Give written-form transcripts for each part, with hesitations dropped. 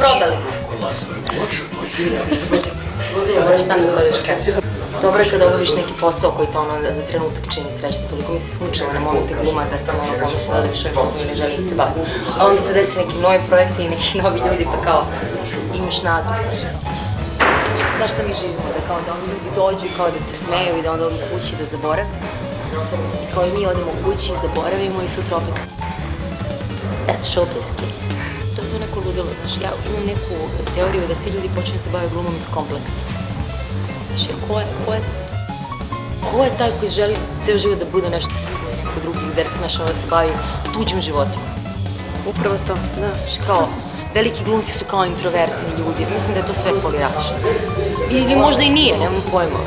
prodali. Ludinja, moraš sam da prodaš kepu. Dobro je kada obaviš neki posao koji to za trenutak čini srećno. Toliko mi se smučilo na momente gluma da sam pomislila da više posao i ne želim se baviti. A onda se desi neki novi projekti i neki novi ljudi pa kao imaš nadu. Zašto mi živimo? Da kao da oni ljudi dođu i kao da se smeju i da onda odu kući da zaborave. I kao i mi odemo kući, zaboravimo i sutra opet. That's showbiz kid. To je to neko ludilo, znaš, ja imam neku teoriju da svi ljudi počinju da se bave glumom iz kompleksa. Znaš, ko je taj koji želi ceo život da bude nešto neko drugi, znaš, da se bavi tuđim životima? Upravo to, da. Kao, veliki glumci su kao introvertni ljudi, mislim da je to sve folirač. Ili možda i nije, nemam pojma.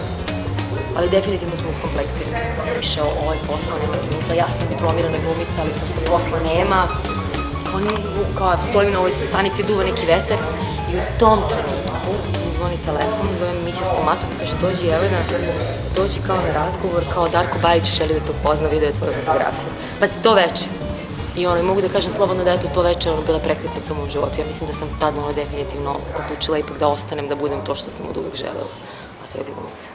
Ali definitivno smo iskompleksirani. Više ovaj posao nema smisla, ja sam diplomirana glumica, ali prosto posla nema. Kao stojim na ovoj stanici, duva neki vetar i u tom trenutku mi zvoni telefon, zove me Mića Stamato, kaže dođi Jelena, dođi kao na razgovor, kao Darko Bajić želi da te upozna, video je tvoju fotografiju. Pa si to veče. I mogu da kažem slobodno da je to veče bila prekretnica u mom životu. Ja mislim da sam tada definitivno odlučila ipak da ostanem, da budem to što sam od uvek želela, a to je glumica.